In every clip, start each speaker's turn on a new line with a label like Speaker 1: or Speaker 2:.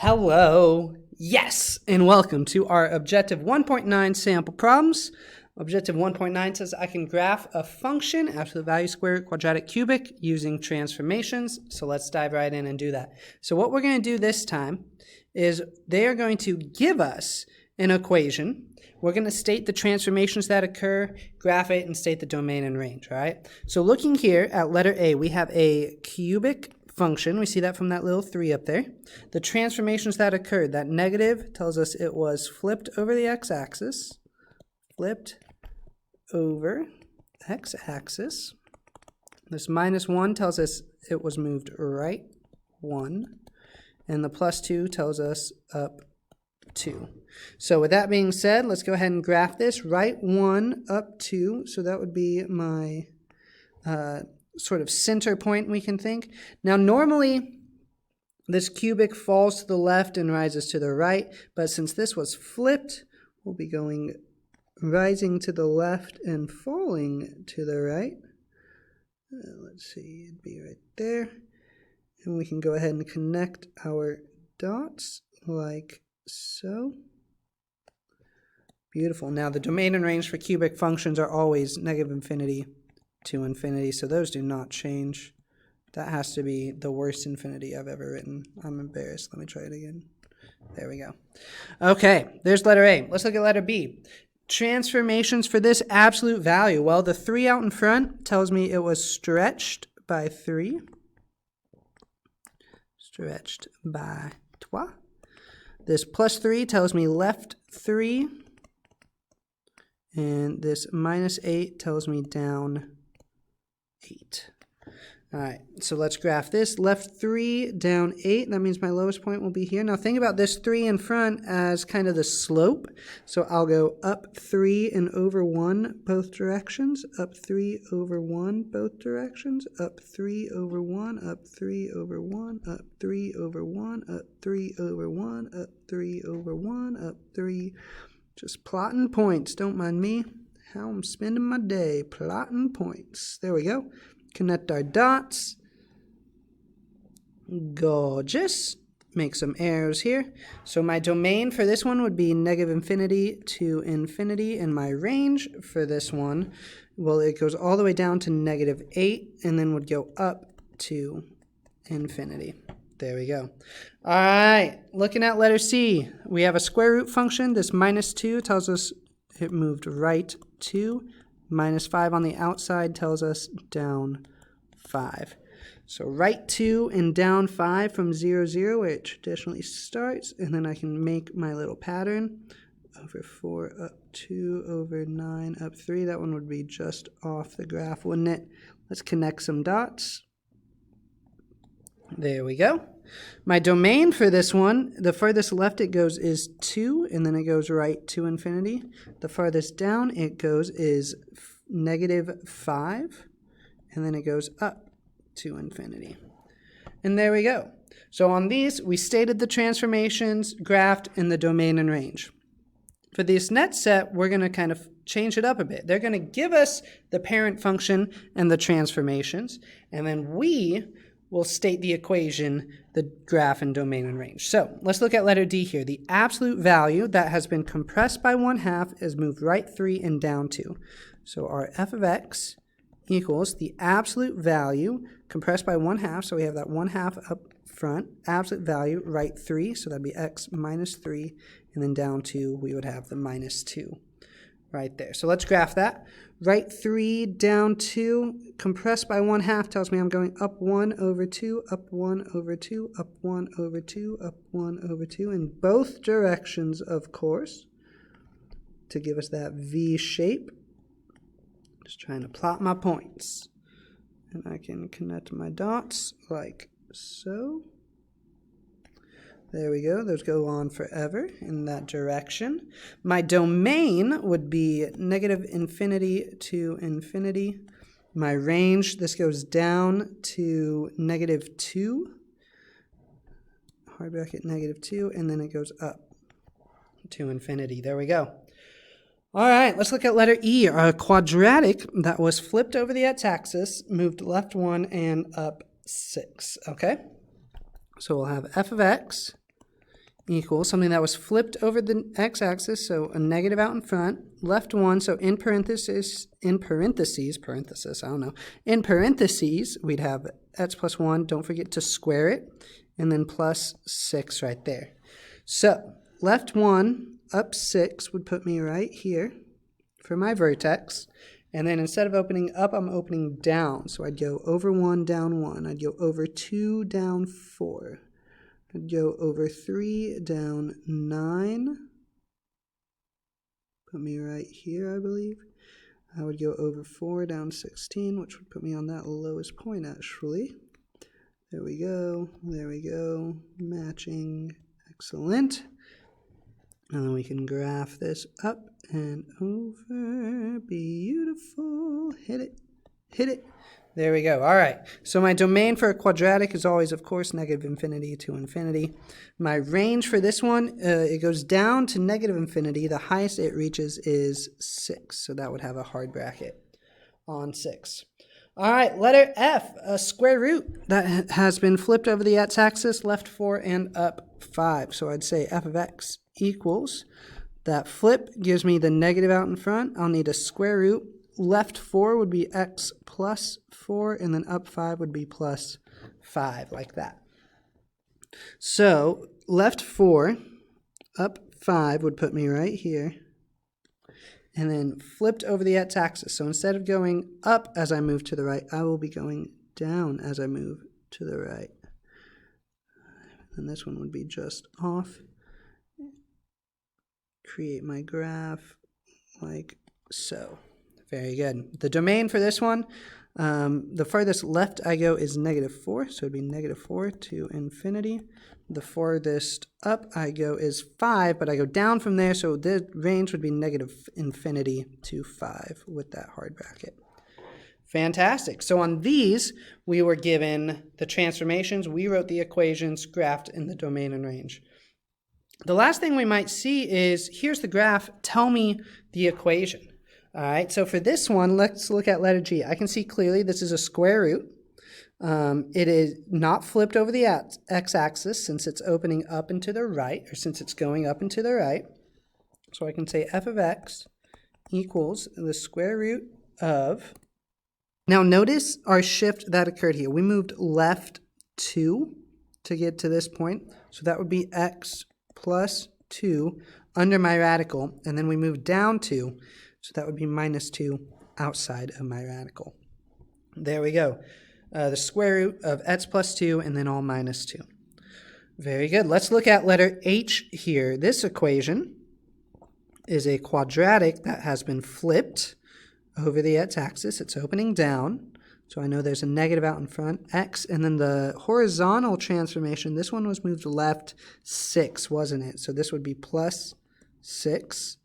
Speaker 1: Hello, yes, and welcome to our Objective 1.9 sample problems. Objective 1.9 says I can graph a function, absolute value square, quadratic, cubic, using transformations. So let's dive right in and do that. So what we're going to do this time is they are going to give us an equation. We're going to state the transformations that occur, graph it, and state the domain and range, all right? So looking here at letter A, we have a cubic function. We see that from that little 3 up there. The transformations that occurred, that negative tells us it was flipped over the x-axis, flipped over x-axis. This -1 tells us it was moved right 1, and the +2 tells us up 2. So with that being said, let's go ahead and graph this. Right 1, up 2, so that would be my sort of center point, we can think. Now normally this cubic falls to the left and rises to the right, but since this was flipped, we'll be going rising to the left and falling to the right. Let's see, it'd be right there. And we can go ahead and connect our dots like so. Beautiful. Now the domain and range for cubic functions are always -infinity to infinity, so those do not change. That has to be the worst infinity I've ever written. I'm embarrassed. Let me try it again. There we go. Okay, there's letter A. Let's look at letter B. Transformations for this absolute value. Well, the 3 out in front tells me it was stretched by 3. Stretched by 3. This +3 tells me left 3. And this -8 tells me down 8. All right, so let's graph this. Left 3, down 8. That means my lowest point will be here. Now think about this 3 in front as kind of the slope. So I'll go up 3 and over 1 both directions, up 3 over 1 both directions, up 3 over 1, up 3 over 1, up 3 over 1, up 3 over 1, up 3 over 1, up 3. Just plotting points, don't mind me. How I'm spending my day, plotting points. There we go. Connect our dots. Gorgeous. Make some arrows here. So my domain for this one would be -infinity to infinity, and my range for this one, well, it goes all the way down to -8, and then would go up to infinity. There we go. All right, looking at letter C, we have a square root function. This -2 tells us it moved right 2. -5 on the outside tells us down 5. So right 2 and down 5 from 0, 0, where it traditionally starts, and then I can make my little pattern. Over 4, up 2, over 9, up 3. That one would be just off the graph, wouldn't it? Let's connect some dots. There we go. My domain for this one, the farthest left it goes is 2, and then it goes right to infinity. The farthest down it goes is -5, and then it goes up to infinity. And there we go. So on these, we stated the transformations, graphed, and the domain and range. For this next set, we're going to kind of change it up a bit. They're going to give us the parent function and the transformations, and then we will state the equation, the graph, and domain and range. So let's look at letter D here. The absolute value that has been compressed by 1/2 is moved right 3 and down 2. So our f of x equals the absolute value compressed by 1/2. So we have that 1/2 up front. Absolute value right 3. So that'd be x -3. And then down 2, we would have the -2 right there. So let's graph that. Right 3, down 2, compressed by 1/2 tells me I'm going up 1 over 2, up 1 over 2, up 1 over 2, up 1 over 2, in both directions, of course, to give us that V shape. Just trying to plot my points. And I can connect my dots like so. There we go. Those go on forever in that direction. My domain would be -infinity to infinity. My range, this goes down to -2. Hard bracket -2, and then it goes up to infinity. There we go. All right, let's look at letter E, a quadratic that was flipped over the x-axis, moved left 1 and up 6, okay? So we'll have f of x equals something that was flipped over the x-axis, so a negative out in front, left 1, so in parentheses, in parentheses, we'd have x plus 1, don't forget to square it, and then plus 6 right there. So left 1 up 6 would put me right here for my vertex, and then instead of opening up, I'm opening down, so I'd go over 1, down 1, I'd go over 2, down 4. I'd go over 3, down 9, put me right here, I believe. I would go over 4, down 16, which would put me on that lowest point, actually. There we go, matching, excellent. And then we can graph this up and over, beautiful, hit it. There we go. All right, so my domain for a quadratic is always, of course, negative infinity to infinity. My range for this one, it goes down to negative infinity. The highest it reaches is 6, so that would have a hard bracket on 6. All right, letter F, a square root that has been flipped over the x-axis, left 4 and up 5. So I'd say f of x equals, that flip gives me the negative out in front. I'll need a square root. Left 4 would be x plus 4, and then up 5 would be plus 5, like that. So left 4, up 5 would put me right here, and then flipped over the x-axis. So instead of going up as I move to the right, I will be going down as I move to the right. And this one would be just off. Create my graph like so. Very good. The domain for this one, the farthest left I go is negative 4, so it would be negative 4 to infinity. The farthest up I go is 5, but I go down from there, so the range would be negative infinity to 5 with that hard bracket. Fantastic. So on these, we were given the transformations, we wrote the equations, graphed in the domain and range. The last thing we might see is, here's the graph, tell me the equation. All right, so for this one, let's look at letter G. I can see clearly this is a square root. It is not flipped over the x-axis since it's opening up and to the right, or since it's going up and to the right. So I can say f of x equals the square root of... Now notice our shift that occurred here. We moved left 2 to get to this point. So that would be x plus 2 under my radical, and then we moved down 2. So that would be minus 2 outside of my radical. There we go. The square root of x plus 2 and then all minus 2. Very good. Let's look at letter H here. This equation is a quadratic that has been flipped over the x-axis. It's opening down. So I know there's a negative out in front, x, and then the horizontal transformation, this one was moved left 6, wasn't it? So this would be plus 6.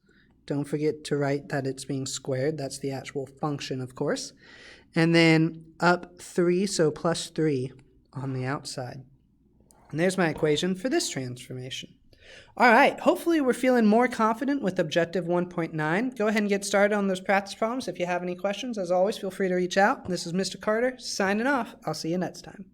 Speaker 1: Don't forget to write that it's being squared. That's the actual function, of course. And then up 3, so plus 3 on the outside. And there's my equation for this transformation. All right, hopefully we're feeling more confident with Objective 1.9. Go ahead and get started on those practice problems. If you have any questions, as always, feel free to reach out. This is Mr. Carter signing off. I'll see you next time.